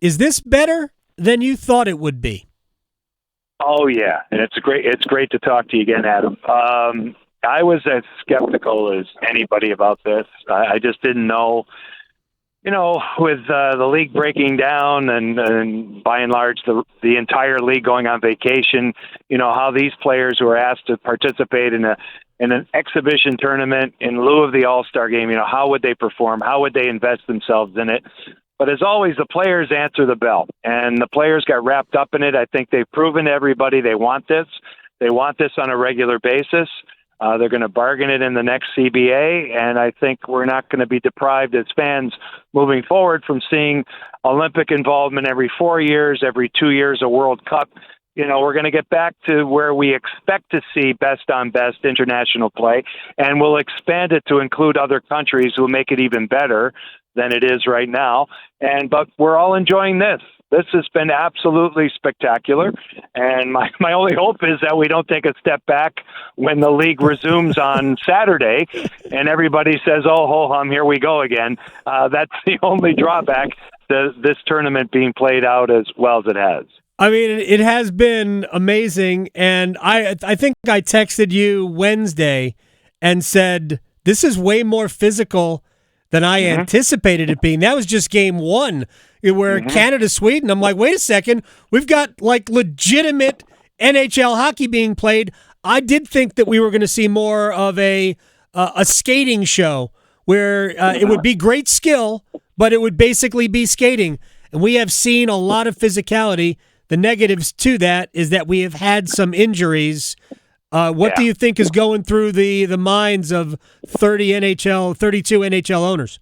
Is this better than you thought it would be? Oh yeah, and it's great to talk to you again, Adam. I was as skeptical as anybody about this. I just didn't know. With the league breaking down and by and large the entire league going on vacation, how these players who are asked to participate in an exhibition tournament in lieu of the All-Star game, how would they perform? How would they invest themselves in it? But as always, the players answer the bell, and the players got wrapped up in it. I think they've proven to everybody they want this. They want this on a regular basis. They're going to bargain it in the next CBA, and I think we're not going to be deprived as fans moving forward from seeing Olympic involvement every 4 years, every 2 years, a World Cup. We're going to get back to where we expect to see best on best international play, and we'll expand it to include other countries who will make it even better than it is right now. But we're all enjoying this. This has been absolutely spectacular, and my only hope is that we don't take a step back when the league resumes on Saturday and everybody says, oh, ho-hum, here we go again. That's the only drawback to this tournament being played out as well as it has. I mean, it has been amazing, and I think I texted you Wednesday and said, this is way more physical than I anticipated it being. That was just game one, where Canada, Sweden, I'm like, wait a second, we've got like legitimate NHL hockey being played. I did think that we were going to see more of a skating show where it would be great skill, but it would basically be skating. And we have seen a lot of physicality. The negatives to that is that we have had some injuries. What do you think is going through the minds of 32 NHL owners?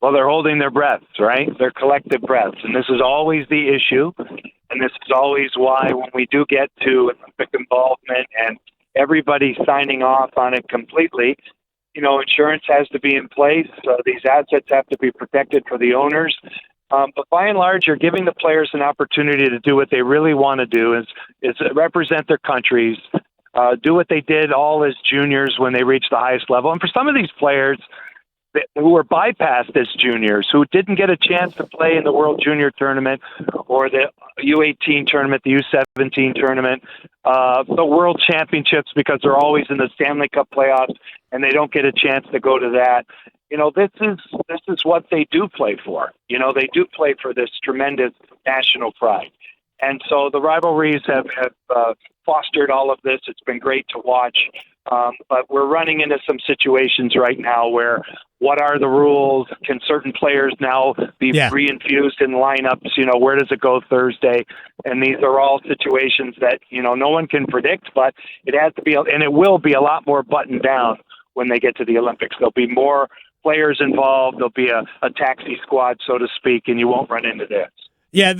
Well, they're holding their breaths, right? Their collective breaths. And this is always the issue. And this is always why when we do get to Olympic involvement and everybody signing off on it completely, insurance has to be in place. These assets have to be protected for the owners. But by and large, you're giving the players an opportunity to do what they really want to do, is represent their countries, do what they did all as juniors when they reached the highest level. And for some of these players who were bypassed as juniors, who didn't get a chance to play in the World Junior Tournament or the U18 tournament, the U17 tournament, the World Championships, because they're always in the Stanley Cup playoffs and they don't get a chance to go to that. This is what they do play for. They do play for this tremendous national pride. And so the rivalries have fostered all of this. It's been great to watch. But we're running into some situations right now where what are the rules? Can certain players now be reinfused in lineups? Where does it go Thursday? And these are all situations that, no one can predict, but it has to be, and it will be a lot more buttoned down when they get to the Olympics. There'll be more players involved. There'll be a taxi squad, so to speak, and you won't run into this. Yeah,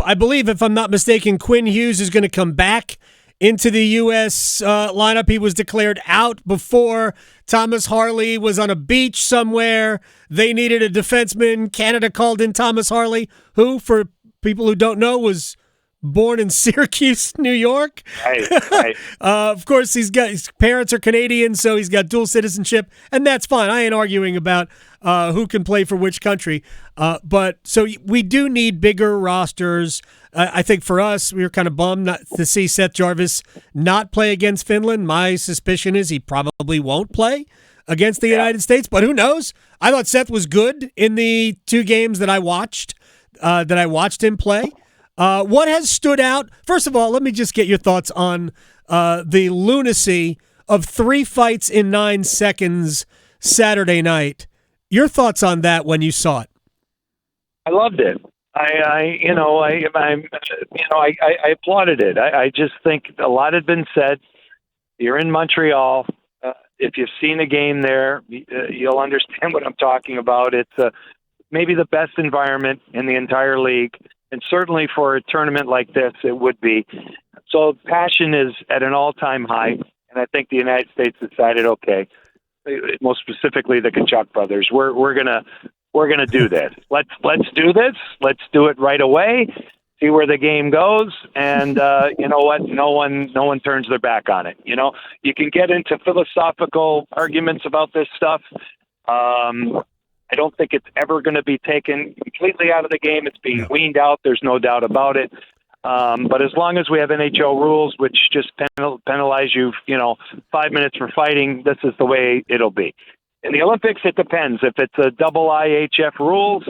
I believe, if I'm not mistaken, Quinn Hughes is going to come back into the U.S. Lineup. He was declared out before. Thomas Harley was on a beach somewhere. They needed a defenseman. Canada called in Thomas Harley, who, for people who don't know, was born in Syracuse, New York. Right. Of course, his parents are Canadian, so he's got dual citizenship, and that's fine. I ain't arguing about who can play for which country. But so we do need bigger rosters. I think for us, we were kind of bummed not to see Seth Jarvis not play against Finland. My suspicion is he probably won't play against the United States, but who knows? I thought Seth was good in the 2 games that I watched him play. What has stood out? First of all, let me just get your thoughts on the lunacy of 3 fights in 9 seconds Saturday night. Your thoughts on that when you saw it? I loved it. I applauded it. I just think a lot had been said. You're in Montreal. If you've seen a game there, you'll understand what I'm talking about. It's maybe the best environment in the entire league. And certainly for a tournament like this, it would be. So passion is at an all-time high. And I think the United States decided, okay, most specifically the Kachuk brothers, we're gonna do this. Let's do this. Let's do it right away. See where the game goes. And you know what? No one turns their back on it. You can get into philosophical arguments about this stuff. I don't think it's ever going to be taken completely out of the game. It's being weaned out. There's no doubt about it. But as long as we have NHL rules, which just penalize you, 5 minutes for fighting, this is the way it'll be. In the Olympics, it depends. If it's a double IHF rules,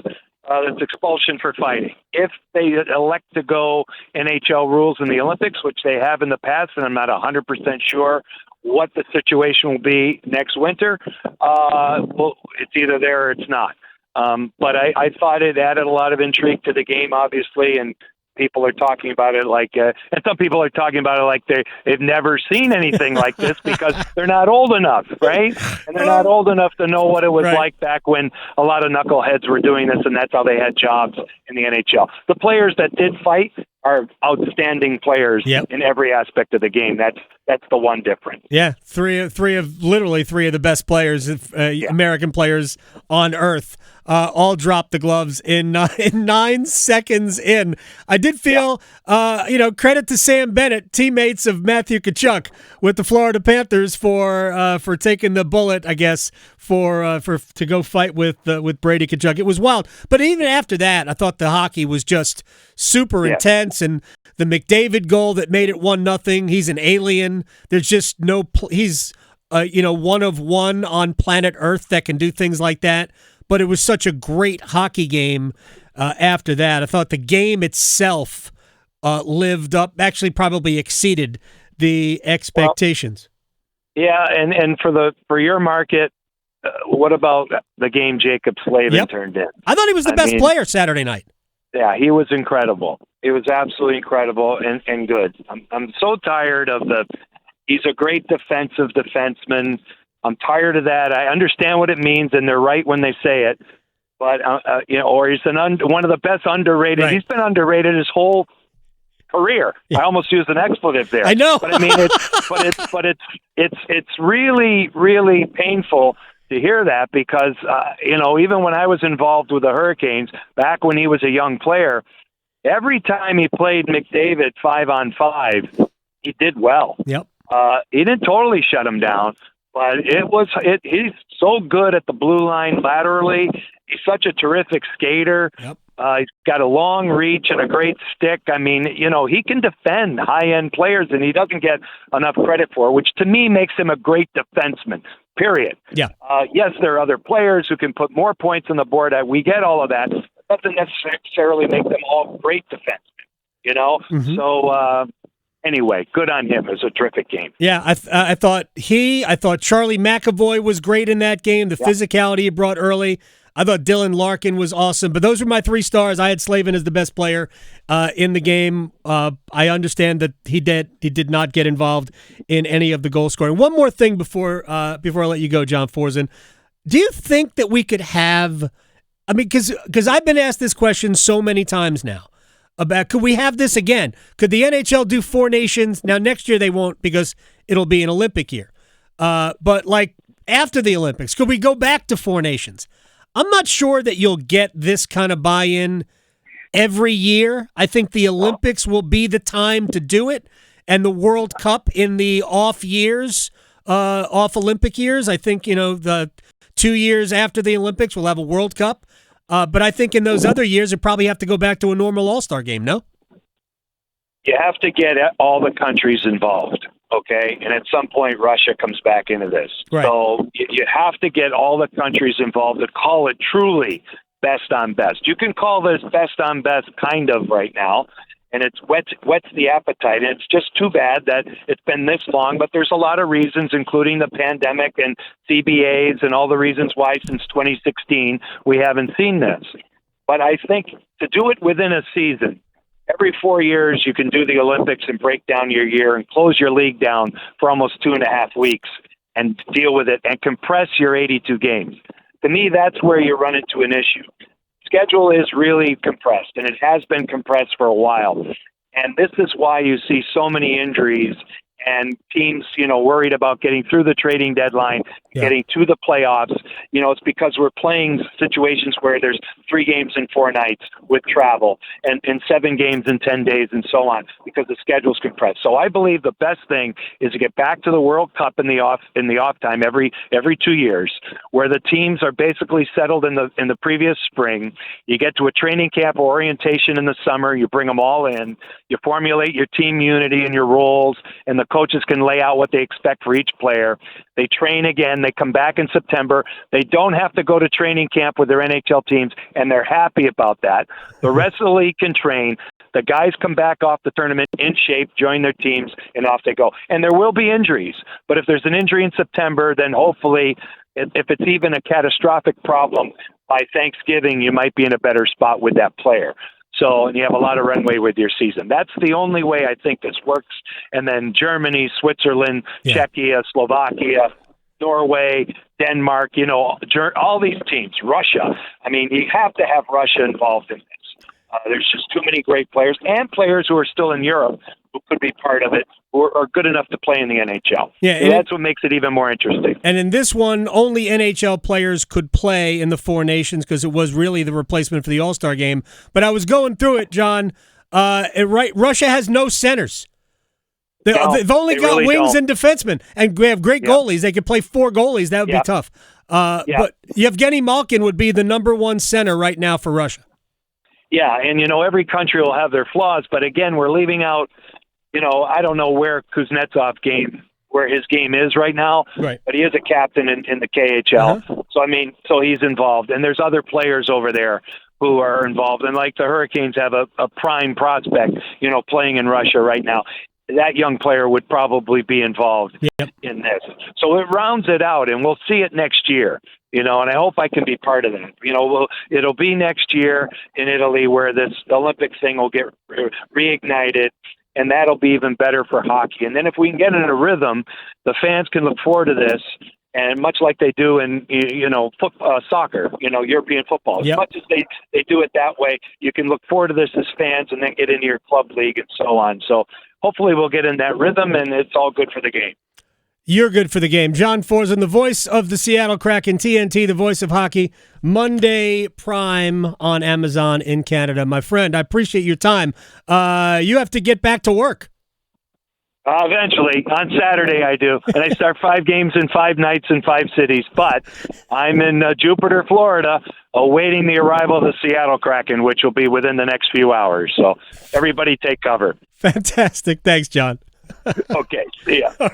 it's expulsion for fighting. If they elect to go NHL rules in the Olympics, which they have in the past, and I'm not 100% sure what the situation will be next winter, it's either there or it's not. But I thought it added a lot of intrigue to the game, obviously, and people are talking about it and some people are talking about it like they've never seen anything like this because they're not old enough, right? And they're not old enough to know what it was like back when a lot of knuckleheads were doing this, and that's how they had jobs in the NHL. The players that did fight are outstanding players in every aspect of the game. That's the one difference. Yeah, three of the best players, American players on earth, all dropped the gloves in 9 seconds in. I did feel, credit to Sam Bennett, teammates of Matthew Tkachuk with the Florida Panthers for taking the bullet, I guess, to go fight with Brady Tkachuk. It was wild, but even after that, I thought the hockey was just super intense, and the McDavid goal that made it 1-0. He's an alien. There's just he's one of one on planet Earth that can do things like that. But it was such a great hockey game after that. I thought the game itself lived up, actually probably exceeded the expectations. And for your market, what about the game Jacob Slavin turned in? I thought he was the best player Saturday night. Yeah, he was incredible. It was absolutely incredible and good. I'm so tired of he's a great defensive defenseman. I'm tired of that. I understand what it means, and they're right when they say it. But or he's one of the best underrated. Right. He's been underrated his whole career. Yeah. I almost used an expletive there. I know, but I mean, it's really, really painful to hear that because even when I was involved with the Hurricanes back when he was a young player, every time he played McDavid 5-on-5, he did well. Yep. He didn't totally shut him down. But he's so good at the blue line laterally. He's such a terrific skater. Yep. He's got a long reach and a great stick. I mean, he can defend high-end players, and he doesn't get enough credit for it, which to me makes him a great defenseman, period. Yeah. Yes, there are other players who can put more points on the board. We get all of that. It doesn't necessarily make them all great defensemen, Mm-hmm. So, anyway, good on him. It was a terrific game. Yeah, I thought Charlie McAvoy was great in that game. The physicality he brought early. I thought Dylan Larkin was awesome. But those were my 3 stars. I had Slavin as the best player in the game. I understand that he did not get involved in any of the goal scoring. One more thing before I let you go, John Forslund. Do you think that we could have? I mean, because I've been asked this question so many times now. About could we have this again? Could the NHL do Four Nations? Now, next year they won't because it'll be an Olympic year. But like after the Olympics, could we go back to Four Nations? I'm not sure that you'll get this kind of buy-in every year. I think the Olympics will be the time to do it, and the World Cup in the off years, off Olympic years. I think the 2 years after the Olympics we'll have a World Cup. But I think in those other years, you probably have to go back to a normal All-Star game, no? You have to get all the countries involved, okay? And at some point, Russia comes back into this. Right. So you have to get all the countries involved to call it truly best on best. You can call this best on best kind of right now, and it's whets the appetite. And it's just too bad that it's been this long, but there's a lot of reasons, including the pandemic and CBAs and all the reasons why since 2016 we haven't seen this. But I think to do it within a season, every 4 years you can do the Olympics and break down your year and close your league down for almost 2.5 weeks and deal with it and compress your 82 games. To me, that's where you run into an issue. Schedule is really compressed, and it has been compressed for a while. And this is why you see so many injuries and teams, worried about getting through the trading deadline, getting to the playoffs. It's because we're playing situations where there's 3 games in 4 nights with travel and 7 games in 10 days and so on, because the schedule's compressed. So I believe the best thing is to get back to the World Cup in the off time every 2 years, where the teams are basically settled in the previous spring. You get to a training camp or orientation in the summer, you bring them all in, you formulate your team unity and your roles, and the coaches can lay out what they expect for each player. They train again. They come back in September. They don't have to go to training camp with their NHL teams, and they're happy about that. The rest of the league can train. The guys come back off the tournament in shape, join their teams, and off they go. And there will be injuries. But if there's an injury in September, then hopefully, if it's even a catastrophic problem, by Thanksgiving, you might be in a better spot with that player. So, and you have a lot of runway with your season. That's the only way I think this works. And then Germany, Switzerland, Czechia, Slovakia, Norway, Denmark, all these teams, Russia. I mean, you have to have Russia involved in this. There's just too many great players and players who are still in Europe who could be part of it, who are good enough to play in the NHL. Yeah, so that's what makes it even more interesting. And in this one, only NHL players could play in the Four Nations because it was really the replacement for the All-Star game. But I was going through it, John. Russia has no centers. They've only got really wings and defensemen, and they have great goalies. They could play 4 goalies. That would be tough. But Yevgeny Malkin would be the number 1 center right now for Russia. Yeah, and, every country will have their flaws, but again, we're leaving out, I don't know where where his game is right now, but he is a captain in the KHL. So he's involved, and there's other players over there who are involved, and like the Hurricanes have a prime prospect, playing in Russia right now. That young player would probably be involved in this. So it rounds it out, and we'll see it next year. And I hope I can be part of that. It'll be next year in Italy where this Olympic thing will get reignited, and that'll be even better for hockey. And then if we can get in a rhythm, the fans can look forward to this, and much like they do in soccer, European football. As much as they do it that way, you can look forward to this as fans and then get into your club league and so on. So hopefully we'll get in that rhythm, and it's all good for the game. You're good for the game. John Forslund, the voice of the Seattle Kraken, TNT, the voice of hockey, Monday Prime on Amazon in Canada. My friend, I appreciate your time. You have to get back to work. Eventually. On Saturday I do. And I start 5 games in 5 nights in 5 cities. But I'm in Jupiter, Florida, awaiting the arrival of the Seattle Kraken, which will be within the next few hours. So everybody take cover. Fantastic. Thanks, John. Okay. See ya.